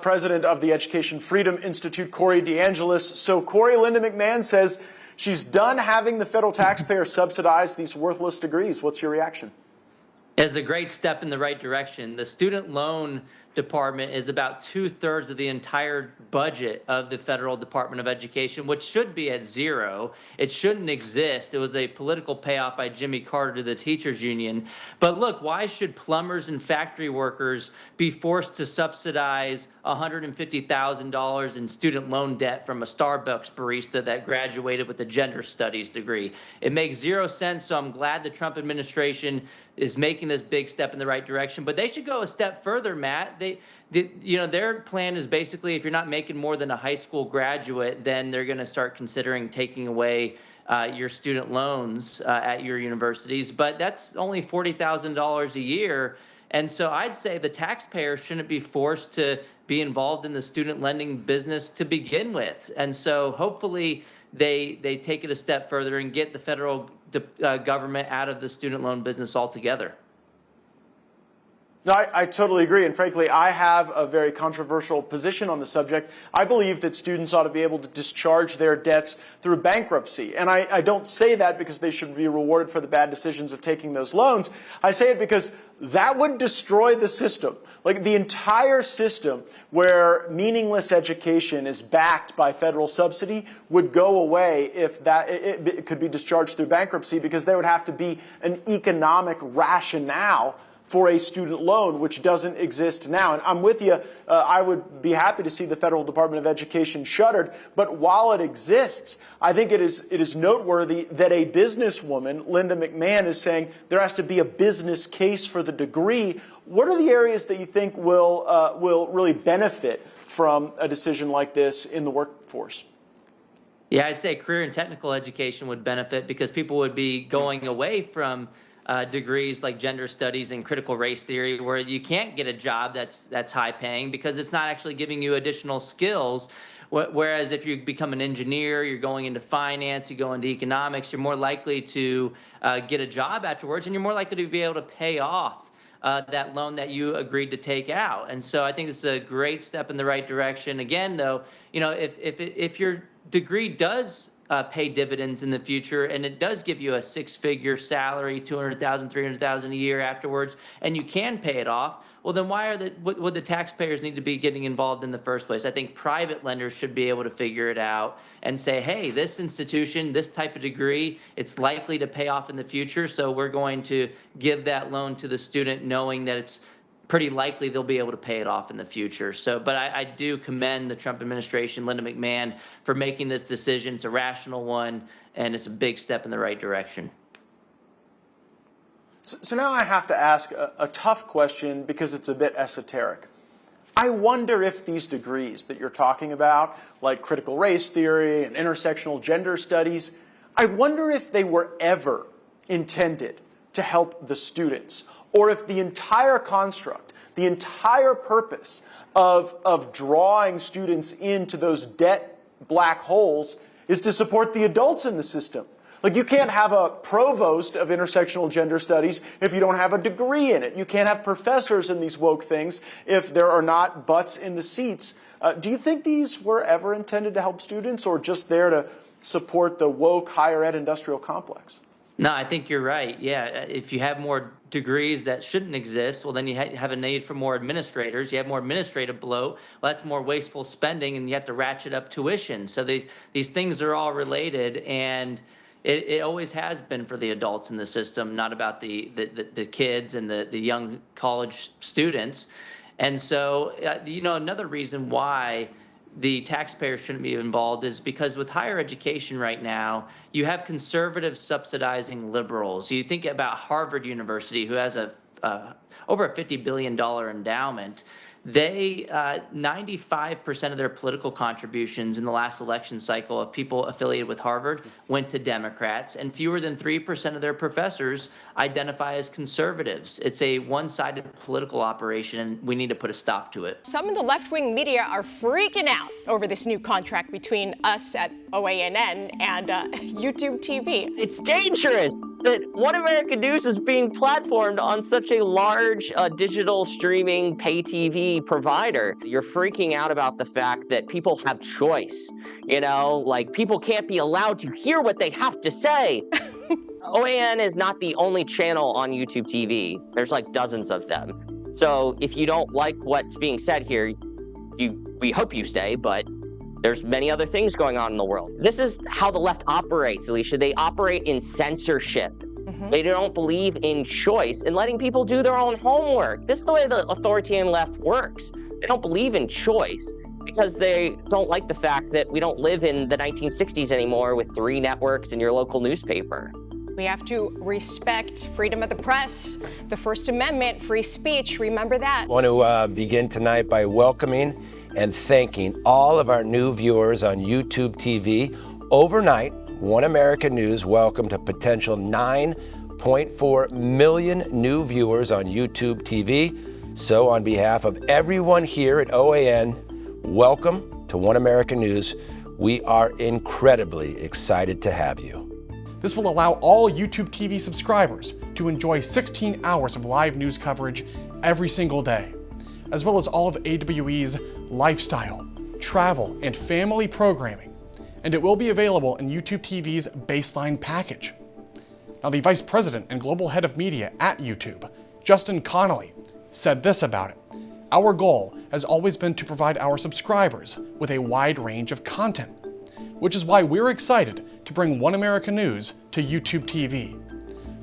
president of the Education Freedom Institute, Corey DeAngelis. So Corey, Linda McMahon says she's done having the federal taxpayer subsidize these worthless degrees. What's your reaction? It's a great step in the right direction. The student loan department is about 2/3 of the entire budget of the federal Department of Education, which should be at zero. It shouldn't exist. It was a political payoff by Jimmy Carter to the teachers union. But look, why should plumbers and factory workers be forced to subsidize $150,000 in student loan debt from a Starbucks barista that graduated with a gender studies degree? It makes zero sense. So I'm glad the Trump administration is making this big step in the right direction, but they should go a step further, Matt. Their plan is basically if you're not making more than a high school graduate, then they're going to start considering taking away your student loans at your universities. But that's only $40,000 a year. And so I'd say the taxpayer shouldn't be forced to be involved in the student lending business to begin with. And so hopefully they take it a step further and get the federal government out of the student loan business altogether. No, I totally agree. And frankly, I have a very controversial position on the subject. I believe that students ought to be able to discharge their debts through bankruptcy. And I don't say that because they should be rewarded for the bad decisions of taking those loans. I say it because that would destroy the system. Like the entire system where meaningless education is backed by federal subsidy would go away if it could be discharged through bankruptcy, because there would have to be an economic rationale for a student loan, which doesn't exist now. And I'm with you. I would be happy to see the Federal Department of Education shuttered. But while it exists, I think it is noteworthy that a businesswoman, Linda McMahon, is saying there has to be a business case for the degree. What are the areas that you think will really benefit from a decision like this in the workforce? Yeah, I'd say career and technical education would benefit because people would be going away from degrees like gender studies and critical race theory, where you can't get a job that's high paying because it's not actually giving you additional skills. Whereas if you become an engineer, you're going into finance, you go into economics, you're more likely to get a job afterwards, and you're more likely to be able to pay off that loan that you agreed to take out. And so I think this is a great step in the right direction. Again, though, if your degree does pay dividends in the future, and it does give you a six-figure salary, $200,000, $300,000 a year afterwards, and you can pay it off, well, then why would the taxpayers need to be getting involved in the first place? I think private lenders should be able to figure it out and say, hey, this institution, this type of degree, it's likely to pay off in the future, so we're going to give that loan to the student knowing that it's pretty likely they'll be able to pay it off in the future. So, but I do commend the Trump administration, Linda McMahon, for making this decision. It's a rational one, and it's a big step in the right direction. So now I have to ask a tough question because it's a bit esoteric. I wonder if these degrees that you're talking about, like critical race theory and intersectional gender studies, I wonder if they were ever intended to help the students, or if the entire construct, the entire purpose of drawing students into those debt black holes is to support the adults in the system. Like, you can't have a provost of intersectional gender studies if you don't have a degree in it. You can't have professors in these woke things if there are not butts in the seats. Do you think these were ever intended to help students, or just there to support the woke higher ed industrial complex? No, I think you're right. Yeah, if you have more degrees that shouldn't exist, well, then you have a need for more administrators. You have more administrative bloat. Well, that's more wasteful spending, and you have to ratchet up tuition. So these things are all related, and it always has been for the adults in the system, not about the kids and the young college students. And so, another reason why the taxpayer shouldn't be involved is because with higher education right now, you have conservatives subsidizing liberals. You think about Harvard University, who has over a $50 billion endowment. They 95% of their political contributions in the last election cycle of people affiliated with Harvard went to Democrats, and fewer than 3% of their professors identify as conservatives. It's a one-sided political operation, and we need to put a stop to it. Some in the left-wing media are freaking out over this new contract between us at OANN and YouTube TV. It's dangerous. that One American News is being platformed on such a large digital streaming pay TV provider. You're freaking out about the fact that people have choice. You know, like people can't be allowed to hear what they have to say. OAN is not the only channel on YouTube TV. There's like dozens of them. So if you don't like what's being said here, we hope you stay, but there's many other things going on in the world. This is how the left operates, Alicia. They operate in censorship. They don't believe in choice and letting people do their own homework. This is the way the authoritarian left works. They don't believe in choice because they don't like the fact that we don't live in the 1960s anymore with 3 networks and your local newspaper. We have to respect freedom of the press, the First Amendment, free speech. Remember that. I want to begin tonight by welcoming and thanking all of our new viewers on YouTube TV. Overnight, One American News welcomed a potential 9.4 million new viewers on YouTube TV. So on behalf of everyone here at OAN, welcome to One American News. We are incredibly excited to have you. This will allow all YouTube TV subscribers to enjoy 16 hours of live news coverage every single day, as well as all of AWE's lifestyle, travel, and family programming, and it will be available in YouTube TV's baseline package. Now, the Vice President and Global Head of Media at YouTube, Justin Connolly, said this about it. Our goal has always been to provide our subscribers with a wide range of content, which is why we're excited to bring One American News to YouTube TV.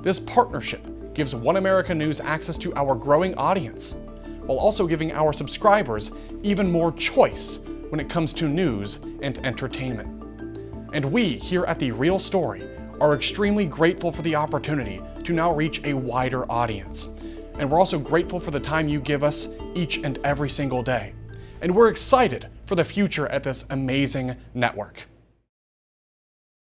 This partnership gives One American News access to our growing audience, while also giving our subscribers even more choice when it comes to news and entertainment. And we here at The Real Story are extremely grateful for the opportunity to now reach a wider audience. And we're also grateful for the time you give us each and every single day. And we're excited for the future at this amazing network.